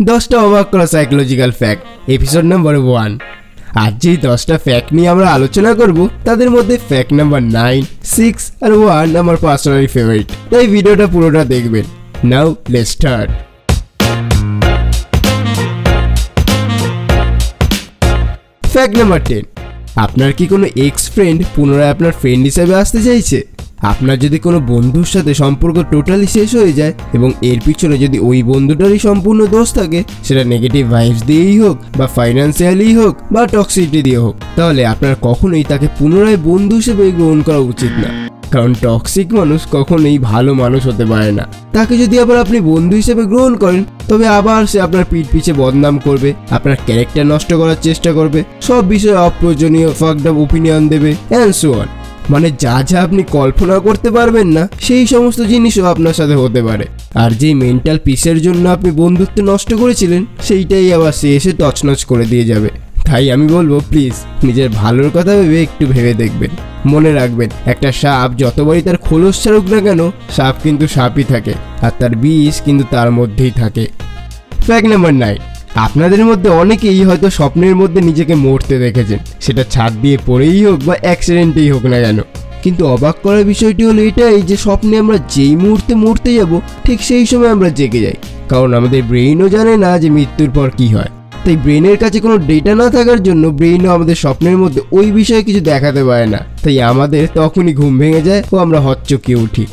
10টা অবাক করা সাইকোলজিক্যাল ফ্যাক্ট, এপিসোড নাম্বার 1। আজ যেই 10টা ফ্যাক্ট নিয়ে আমরা আলোচনা করব তাদের মধ্যে ফ্যাক্ট নাম্বার 9, 6 আর 1 আমার পার্সোনালি ফেভারিট, তাই ভিডিওটা পুরোটা দেখবেন। Now let's start. Fact number 10, আপনার কি কোনো এক্স ফ্রেন্ড পুনরায় আপনার ফ্রেন্ড হিসেবে আসতে চাইছে? আপনার যদি কোনো বন্ধুর সাথে সম্পর্ক টোটালি শেষ হয়ে যায় এবং এর পিছনে যদি ওই বন্ধুটারই সম্পূর্ণ দোষ থাকে, সেটা নেগেটিভ ভাইবস দিয়েই হোক বা ফাইন্যান্সিয়ালি হোক বা টক্সিসিটি দিয়ে হোক, তাহলে আপনার কখনোই তাকে পুনরায় বন্ধু হিসেবে গ্রহণ করা উচিত না। কারণ টক্সিক মানুষ কখনোই ভালো মানুষ হতে পারে না। তাকে যদি আবার আপনি বন্ধু হিসেবে গ্রহণ করেন, তবে আবার সে আপনার পিঠ পিছে বদনাম করবে, আপনার ক্যারেক্টার নষ্ট করার চেষ্টা করবে, সব বিষয়ে অপ্রয়োজনীয় ফাকড আপ ওপিনিয়ন দেবে অ্যান্ড সো অন। মানে যা যা আপনি কল্পনা করতে পারবেন না সেই সমস্ত জিনিসও আপনার সাথে হতে পারে। আর যেই মেন্টাল পিসের জন্য আপনি বন্ধুত্ব নষ্ট করেছিলেন, সেইটাই আবার সে এসে তছনছ করে দিয়ে যাবে। তাই আমি বলবো, প্লিজ নিজের ভালোর কথা ভেবে একটু ভেবে দেখবেন। মনে রাখবেন, একটা সাপ যতবারই তার খোলস ছাড়ুক না কেন, সাপ কিন্তু সাপই থাকে, আর তার বিষ কিন্তু তার মধ্যেই থাকে। ফ্যাক্ট নাম্বার 9, আপনাদের মধ্যে অনেকেই হয়তো স্বপ্নের মধ্যে নিজেকে মরতে দেখেছেন, সেটা ছাদ দিয়ে পড়েই হোক বা অ্যাক্সিডেন্টেই হোক না কেন। কিন্তু অবাক করার বিষয়টি হলো এটাই যে স্বপ্নে আমরা যেই মুহূর্তে মরতে যাব, ঠিক সেই সময় আমরা জেগে যাই। কারণ আমাদের ব্রেইনও জানে না যে মৃত্যুর পর কি হয়। তাই ব্রেনের কাছে কোনো ডেটা না থাকার জন্য ব্রেইনও আমাদের স্বপ্নের মধ্যে ওই বিষয়ে কিছু দেখাতে পারে না। তাই আমাদের তখনই ঘুম ভেঙে যায় ও আমরা হকচকিয়ে উঠি।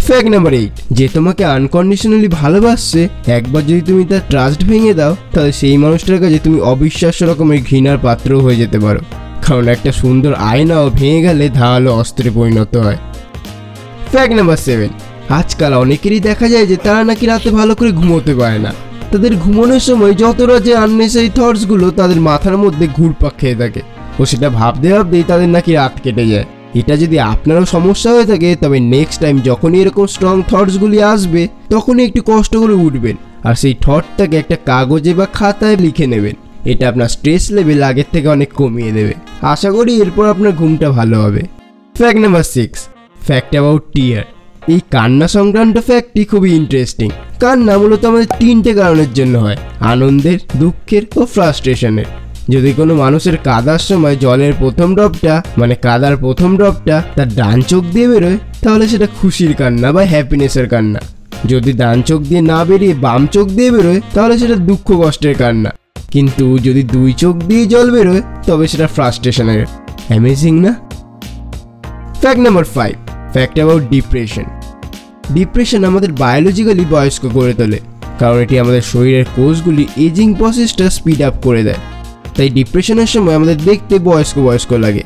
ফ্যাক্ট নাম্বার 8, যে তোমাকে আনকন্ডিশনালি ভালোবাসছে, একবার যদি তুমি তার ট্রাস্ট ভেঙে দাও, তাহলে সেই মানুষটার কাছে তুমি অবিশ্বাস্য রকমের ঘৃণার পাত্রও হয়ে যেতে পারো। কারণ একটা সুন্দর আয়নাও ভেঙে গেলে ধারালো অস্ত্রে পরিণত হয়। ফ্যাক্ট নাম্বার 7, আজকাল অনেকেরই দেখা যায় যে তারা নাকি রাতে ভালো করে ঘুমোতে পারে না। তাদের ঘুমানোর সময় যতটা যে আননেসেসারি থটসগুলো তাদের মাথার মধ্যে ঘুরপাক খেয়ে থাকে, ও সেটা ভাবতে ভাবতেই তাদের নাকি রাত কেটে যায়। এটা যদি আপনারও সমস্যা হয়ে থাকে, তবে নেক্সট টাইম যখনই এরকম স্ট্রং থটসগুলি আসবে, তখনই একটু কষ্ট করে উঠবেন আর সেই থটটাকে একটা কাগজে বা খাতায় লিখে নেবেন। এটা আপনার স্ট্রেস লেভেল আগের থেকে অনেক কমিয়ে দেবে। আশা করি এরপর আপনার ঘুমটা ভালো হবে। ফ্যাক্ট নাম্বার 6, ফ্যাক্ট অ্যাবাউট টিয়ার। এই কান্না সংক্রান্ত ফ্যাক্টটি খুবই ইন্টারেস্টিং। কান্না মূলত আমাদের 3টে কারণের জন্য হয়: আনন্দের, দুঃখের ও ফ্রাস্ট্রেশনের। যদি কোনো মানুষের কাদার সময় জলের প্রথম ড্রপটা তার ডান চোখ দিয়ে বেরোয়, তাহলে সেটা খুশির কান্না বা হ্যাপিনেসের কান্না। যদি ডান চোখ দিয়ে না বেরিয়ে বাম চোখ দিয়ে বেরোয়, তাহলে সেটা দুঃখ কষ্টের কান্না। কিন্তু যদি 2 চোখ দিয়ে জল বেরোয়, তবে সেটা ফ্রাস্ট্রেশনের। অ্যামেজিং না? Fact number 5, fact about depression. Depression আমাদের বায়োলজিক্যালি বয়স্ক করে তোলে, কারণ এটি আমাদের শরীরের কোষগুলি এজিং প্রসেসটা স্পিড আপ করে দেয়। তাই ডিপ্রেশনের সময় আমাদের দেখতে বয়স্ক লাগে।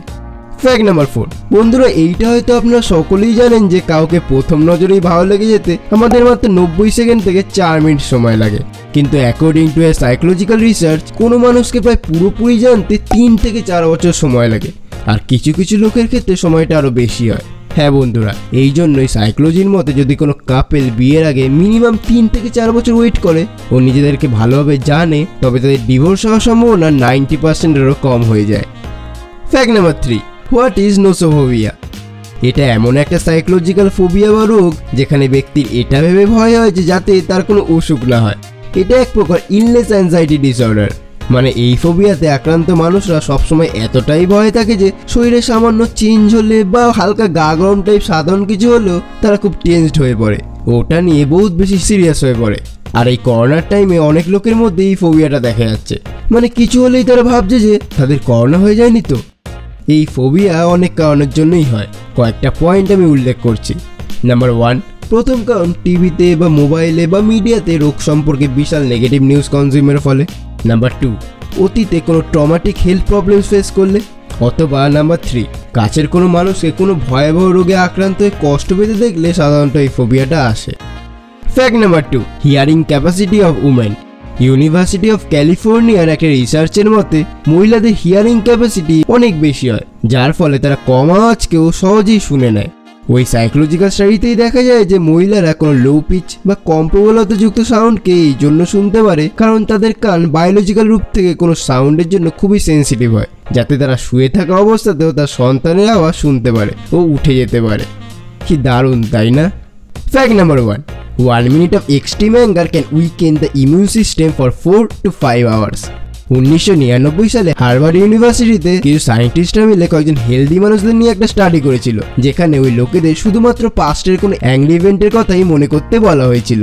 ফ্যাক্ট নাম্বার 4, বন্ধুরা, এইটা হয়তো আপনারা সকলেই জানেন যে কাউকে প্রথম নজরেই ভালো লেগে যেতে আমাদের মাত্র 90 সেকেন্ড থেকে 4 মিনিট সময় লাগে। কিন্তু according to A psychological research, কোনো মানুষকে প্রায় পুরোপুরি জানতে 3 থেকে 4 বছর সময় লাগে। আর কিছু কিছু লোকের ক্ষেত্রে সময়টা আরও বেশি হয়। হ্যাঁ বন্ধুরা, এই জন্যই সাইকোলজির মতে যদি কোনো কাপেল বিয়ের আগে মিনিমাম 3 থেকে 4 বছর ওয়েট করে ও নিজেদেরকে ভালোভাবে জানে, তবে তাদের ডিভোর্স হওয়ার সম্ভাবনা 90%-এরও কম হয়ে যায়। Fact number 3, what is nosophobia. এটা এমন একটা সাইকোলজিক্যাল ফোবিয়া বা রোগ যেখানে ব্যক্তির এটা ভেবে ভয় হয় যে যাতে তার কোনো অসুখ না হয়। এটা এক প্রকার ইলনেস অ্যাংজাইটি ডিসঅর্ডার। মানে এই ফোবিয়াতে আক্রান্ত মানুষরা সবসময় এতটাই ভয় থাকে যে শরীরে সামান্য চেঞ্জ হলে বা হালকা গা গরম টাইপ সাধারণ কিছু হলেও তারা খুব টেনসড হয়ে পড়ে, ওটা নিয়ে বহুত বেশি সিরিয়াস হয়ে পড়ে। আর এই করোনার টাইমে অনেক লোকের মধ্যে এই ফোবিয়াটা দেখা যাচ্ছে। মানে কিছু হলেই তারা ভাবছে যে তাদের করোনা হয়ে যায়নি তো। এই ফোবিয়া অনেক কারণের জন্যই হয়, কয়েকটা পয়েন্ট আমি উল্লেখ করছি। নাম্বার 1, প্রথম কারণ টিভিতে বা মোবাইলে বা মিডিয়াতে রোগ সম্পর্কে বিশাল নেগেটিভ নিউজ কনজিউমের ফলে। নাম্বার 2, অতীতে কোনো ট্রমাটিক হেলথ প্রবলেম ফেস করলে। অথবা নাম্বার 3, কাছের কোনো মানুষকে কোনো ভয়াবহ রোগে আক্রান্ত হয়ে কষ্ট পেতে দেখলে সাধারণত এই ফোবিয়াটা আসে। Fact number 2, hearing capacity of women. University of ক্যালিফোর্নিয়ার একটা রিসার্চের মতে মহিলাদের হিয়ারিং ক্যাপাসিটি অনেক বেশি হয়, যার ফলে তারা কম আওয়াজকেও সহজেই শুনে নেয়। ওই সাইকোলজিক্যাল স্টাডিতেই দেখা যায় যে মহিলারা কোনো লো পিচ বা কম প্রবলতাযুক্ত সাউন্ডকে এই জন্য শুনতে পারে কারণ তাদের কান বায়োলজিক্যাল রূপ থেকে কোনো সাউন্ডের জন্য খুবই সেন্সিটিভ হয়, যাতে তারা শুয়ে থাকা অবস্থাতেও তার সন্তানের আওয়াজ শুনতে পারে ও উঠে যেতে পারে। কি দারুণ, তাই না? Fact number 1, 1 minute of extreme anger can weaken the immune system for 4 to 5 hours. 1999 সালে হার্ভার্ড ইউনিভার্সিটিতে কিছু সায়েন্টিস্টরা মিলে কয়েকজন হেলদি মানুষদের নিয়ে একটা স্টাডি করেছিল, যেখানে ওই লোকেদের শুধুমাত্র পাস্টের কোনো অ্যাংরি ইভেন্টের কথাই মনে করতে বলা হয়েছিল।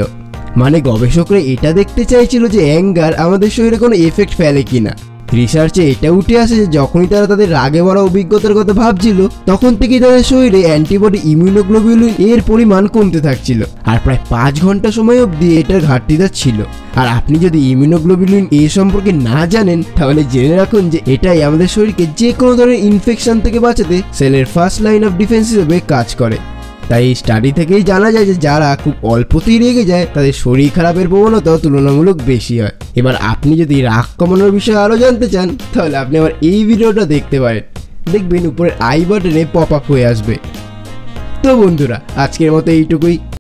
মানে গবেষকরা এটা দেখতে চাইছিল যে অ্যাঙ্গার আমাদের শরীরে কোনো এফেক্ট ফেলে কিনা। রিসার্চে এটা উঠে আসে যে যখনই তারা তাদের রাগে ভরা অভিজ্ঞতার কথা ভাবছিল, তখন থেকেই তাদের শরীরে অ্যান্টিবডি ইমিউনোগ্লোবিউলিন এর পরিমাণ কমতে থাকছিল, আর প্রায় 5 ঘন্টা সময় অবধি এটার ঘাটতিটা ছিল। আর আপনি যদি ইমিউনোগ্লোবিউলিন এ সম্পর্কে না জানেন, তাহলে জেনে রাখুন যে এটাই আমাদের শরীরকে যে কোনো ধরনের ইনফেকশন থেকে বাঁচাতে সেলের ফার্স্ট লাইন অফ ডিফেন্স হিসেবে কাজ করে। তাই এই স্টাডি থেকেই জানা যায় যে যারা খুব অল্পতেই রেগে যায় তাদের শরীর খারাপের প্রবণতাও তুলনামূলক বেশি হয়। এবার আপনি যদি রাগ কমানোর বিষয়ে আরও জানতে চান, তাহলে আপনি আবার এই ভিডিওটা দেখতে পারেন। দেখবেন উপরের আই বাটনে পপ আপ হয়ে আসবে। তো বন্ধুরা, আজকের মতো এইটুকুই।